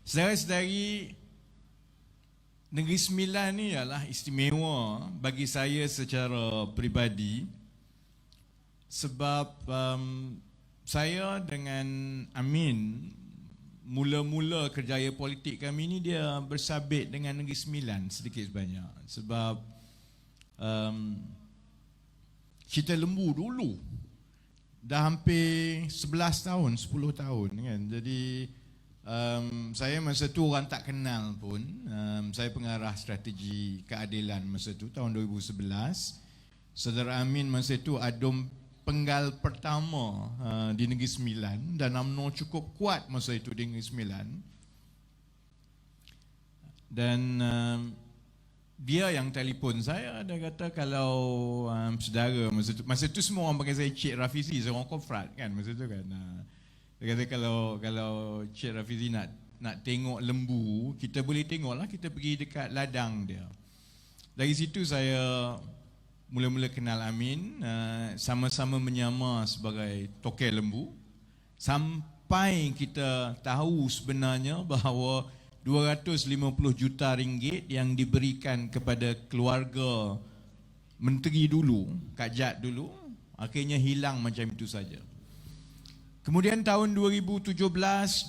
Saudara-saudari, Negeri Sembilan ni ialah istimewa bagi saya secara peribadi sebab saya dengan Amin, mula-mula kerjaya politik kami ni dia bersabit dengan Negeri Sembilan sedikit sebanyak. Sebab Cerita Lembu dulu dah hampir 11 tahun, 10 tahun kan. Jadi saya masa tu orang tak kenal pun. Saya pengarah strategi keadilan masa tu tahun 2011. Saudara Amin masa tu adum penggal pertama di Negeri Sembilan dan UMNO cukup kuat masa itu di Negeri Sembilan. Dan dia yang telefon saya, dia kata kalau saudara masa tu semua orang panggil saya Cik Rafizi, saya orang Kofrat kan masa tu kan. Dia kata kalau Cik Rafizi nak tengok lembu, kita boleh tengoklah, kita pergi dekat ladang dia. Dari situ saya mula-mula kenal Amin, sama-sama menyamar sebagai tokel lembu, sampai kita tahu sebenarnya bahawa 250 juta ringgit yang diberikan kepada keluarga menteri dulu, Kak Jad dulu, akhirnya hilang macam itu saja. Kemudian tahun 2017, 2018,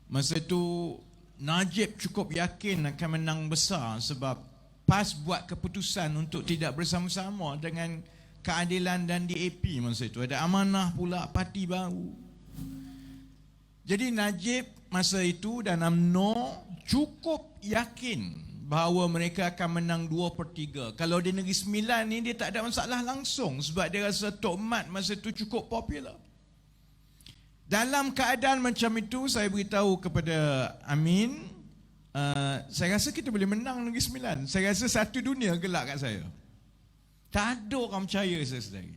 masa itu Najib cukup yakin akan menang besar sebab PAS buat keputusan untuk tidak bersama-sama dengan Keadilan dan DAP masa itu. Ada amanah pula parti baru. Jadi Najib masa itu dan UMNO cukup yakin bahawa mereka akan menang 2/3. Kalau di Negeri Sembilan ni dia tak ada masalah langsung sebab dia rasa Tok Mat masa itu cukup popular. Dalam keadaan macam itu saya beritahu kepada Amin, saya rasa kita boleh menang Negeri Sembilan. Saya rasa satu dunia gelak kat saya. Tak ada orang percaya saya sendiri.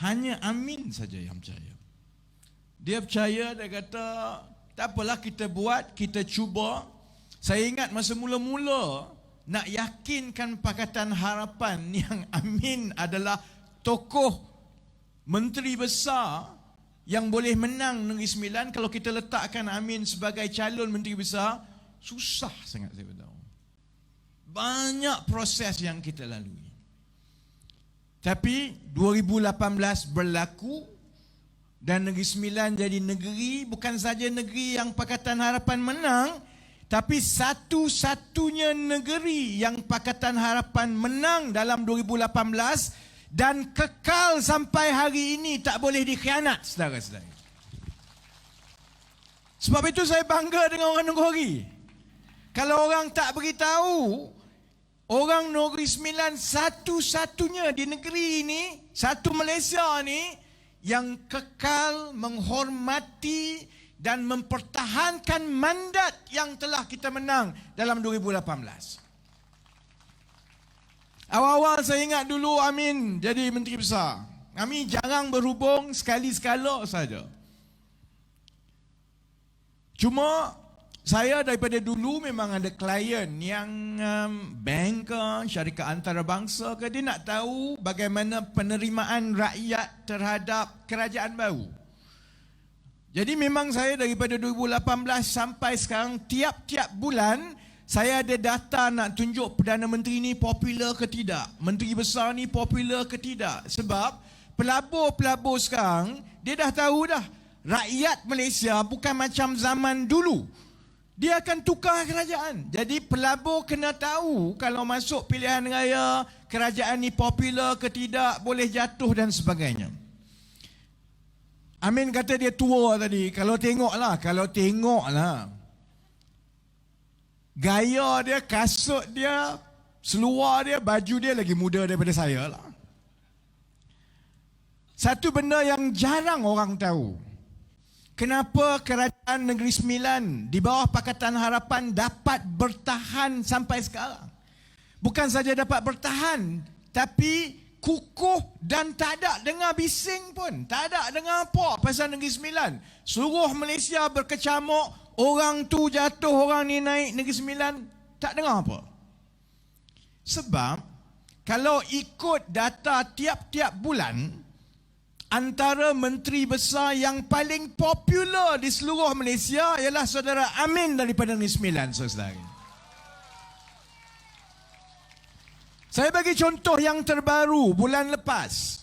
Hanya Amin saja yang percaya. Dia percaya, dia kata tak apalah kita buat, kita cuba. Saya ingat masa mula-mula nak yakinkan Pakatan Harapan yang Amin adalah tokoh menteri besar yang boleh menang Negeri Sembilan, kalau kita letakkan Amin sebagai calon menteri besar, susah sangat saya beritahu. Banyak proses yang kita lalui. Tapi 2018 berlaku dan Negeri Sembilan jadi negeri, bukan saja negeri yang Pakatan Harapan menang, tapi satu-satunya negeri yang Pakatan Harapan menang dalam 2018 dan kekal sampai hari ini, tak boleh dikhianat, saudara-saudara. Sebab itu saya bangga dengan orang Negeri. Kalau orang tak beritahu, orang Negeri Sembilan satu-satunya di negeri ini, satu Malaysia ni, yang kekal menghormati dan mempertahankan mandat yang telah kita menang dalam 2018. Awal-awal saya ingat dulu Amin jadi menteri besar. Amin jarang berhubung, sekali-sekala saja. Cuma saya daripada dulu memang ada klien yang bank ke, syarikat antarabangsa ke, dia nak tahu bagaimana penerimaan rakyat terhadap kerajaan baru. Jadi memang saya daripada 2018 sampai sekarang, tiap-tiap bulan saya ada data nak tunjuk Perdana Menteri ni popular ke tidak, Menteri Besar ni popular ke tidak. Sebab pelabur-pelabur sekarang, dia dah tahu dah, rakyat Malaysia bukan macam zaman dulu. Dia akan tukar kerajaan. Jadi pelabur kena tahu kalau masuk pilihan raya, kerajaan ni popular ke tidak, boleh jatuh dan sebagainya. Amin kata dia tua tadi. Kalau tengoklah. Gaya dia, kasut dia, seluar dia, baju dia lagi muda daripada saya lah. Satu benda yang jarang orang tahu. Kenapa kerajaan Negeri Sembilan di bawah Pakatan Harapan dapat bertahan sampai sekarang? Bukan saja dapat bertahan, tapi kukuh dan tak ada dengar bising pun. Tak ada dengar apa pasal Negeri Sembilan. Seluruh Malaysia berkecamuk, orang tu jatuh, orang ni naik, Negeri Sembilan tak dengar apa. Sebab kalau ikut data tiap-tiap bulan, antara menteri besar yang paling popular di seluruh Malaysia ialah saudara Amin daripada Negeri Sembilan, saudara. Saya bagi contoh yang terbaru bulan lepas.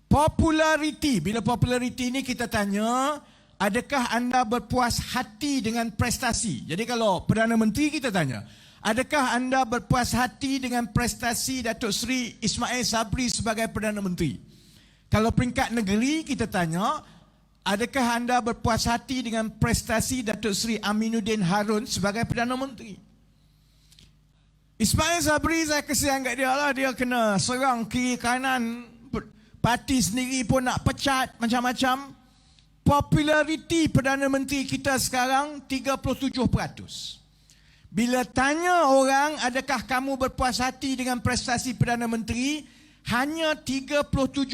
Populariti. Bila populariti ni kita tanya, adakah anda berpuas hati dengan prestasi? Jadi kalau Perdana Menteri kita tanya, adakah anda berpuas hati dengan prestasi Datuk Seri Ismail Sabri sebagai Perdana Menteri? Kalau peringkat negeri kita tanya, adakah anda berpuas hati dengan prestasi Datuk Seri Aminuddin Harun sebagai Perdana Menteri? Ismail Sabri, saya kesian kat dia lah. Dia kena serang kiri kanan. Parti sendiri pun nak pecat macam-macam. Populariti Perdana Menteri kita sekarang 37%. Bila tanya orang, adakah kamu berpuas hati dengan prestasi Perdana Menteri? Hanya 37%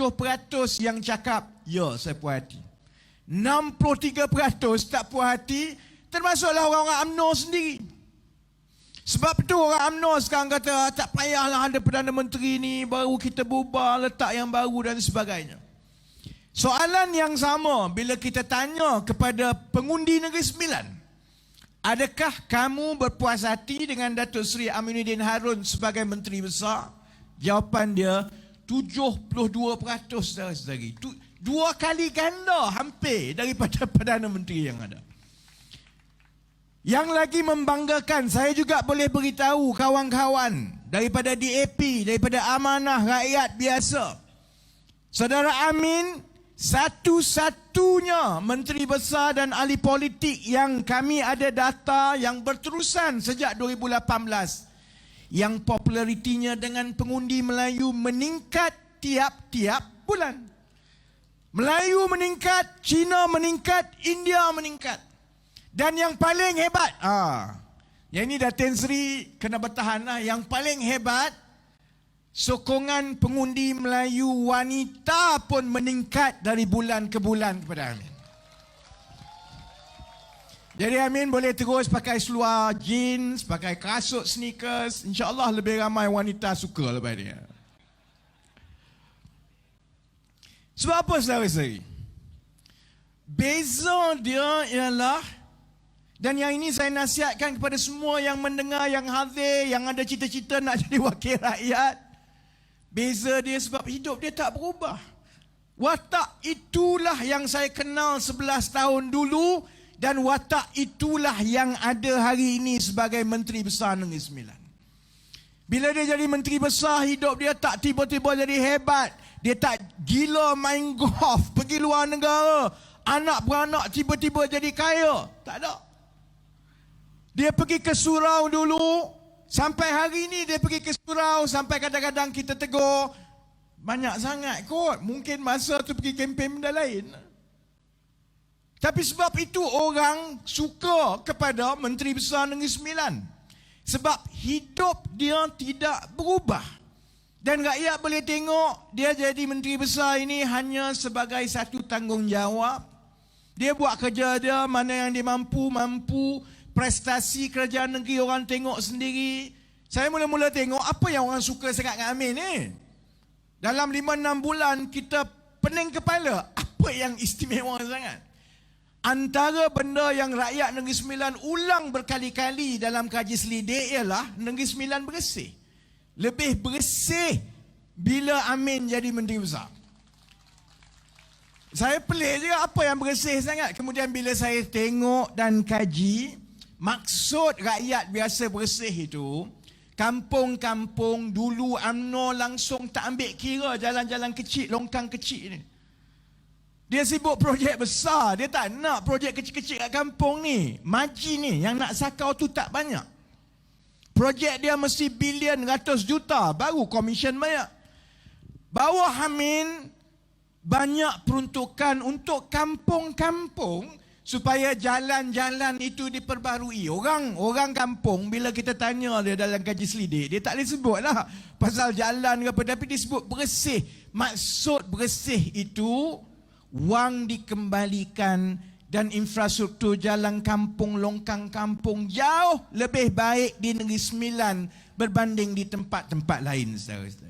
yang cakap, ya saya puas hati. 63% tak puas hati, termasuklah orang-orang UMNO sendiri. Sebab itu orang UMNO sekarang kata, tak payahlah ada Perdana Menteri ni, baru kita bubar, letak yang baru dan sebagainya. Soalan yang sama bila kita tanya kepada pengundi Negeri Sembilan, adakah kamu berpuas hati dengan Datuk Seri Aminuddin Harun sebagai Menteri Besar? Jawapan dia 72%, saudara-saudari. Dua kali ganda hampir daripada Perdana Menteri yang ada. Yang lagi membanggakan, saya juga boleh beritahu kawan-kawan daripada DAP, daripada Amanah Rakyat Biasa. Saudara Amin, satu-satunya Menteri Besar dan ahli politik yang kami ada data yang berterusan sejak 2018 yang popularitinya dengan pengundi Melayu meningkat tiap-tiap bulan. Melayu meningkat, Cina meningkat, India meningkat. Dan yang paling hebat, yang ini Datin Seri kena bertahan lah. Yang paling hebat, sokongan pengundi Melayu wanita pun meningkat dari bulan ke bulan kepada Amin. Jadi Amin boleh terus pakai seluar jeans, pakai kasut sneakers. InsyaAllah lebih ramai wanita suka lepas dia. Sebab apa saudara-saudari? Beza dia ialah, dan yang ini saya nasihatkan kepada semua yang mendengar, yang hadir, yang ada cita-cita nak jadi wakil rakyat. Beza dia sebab hidup dia tak berubah. Watak itulah yang saya kenal 11 tahun dulu. Dan watak itulah yang ada hari ini sebagai Menteri Besar Negeri Sembilan. Bila dia jadi Menteri Besar, hidup dia tak tiba-tiba jadi hebat. Dia tak gila main golf, pergi luar negara. Anak beranak tiba-tiba jadi kaya. Tak ada. Dia pergi ke surau dulu. Sampai hari ini dia pergi ke surau. Sampai kadang-kadang kita tegur, banyak sangat kot. Mungkin masa tu pergi kempen benda lain. Tapi sebab itu orang suka kepada Menteri Besar Negeri Sembilan. Sebab hidup dia tidak berubah. Dan rakyat boleh tengok dia jadi Menteri Besar ini hanya sebagai satu tanggungjawab. Dia buat kerja dia, mana yang dia mampu. Prestasi kerajaan negeri orang tengok sendiri. Saya mula-mula tengok apa yang orang suka sangat dengan Amin ni. Dalam 5-6 bulan kita pening kepala. Apa yang istimewa sangat? Antara benda yang rakyat Negeri Sembilan ulang berkali-kali dalam kaji selidik ialah Negeri Sembilan bersih. Lebih bersih bila Amin jadi Menteri Besar. Saya pelik juga apa yang bersih sangat. Kemudian bila saya tengok dan kaji, maksud rakyat biasa bersih itu, kampung-kampung dulu UMNO langsung tak ambil kira jalan-jalan kecil, longkang kecil ni. Dia sibuk projek besar. Dia tak nak projek kecil-kecil kat kampung ni. Maji ni yang nak sakau tu tak banyak. Projek dia mesti bilion, ratus juta. Baru komisen banyak. Bawah Amin, banyak peruntukan untuk kampung-kampung supaya jalan-jalan itu diperbarui. Orang kampung, bila kita tanya dia dalam kaji selidik, dia tak boleh sebut lah pasal jalan ke apa. Tapi dia sebut bersih. Maksud bersih itu, wang dikembalikan dan infrastruktur jalan kampung, longkang kampung jauh lebih baik di Negeri Sembilan berbanding di tempat-tempat lain, saudara-saudara.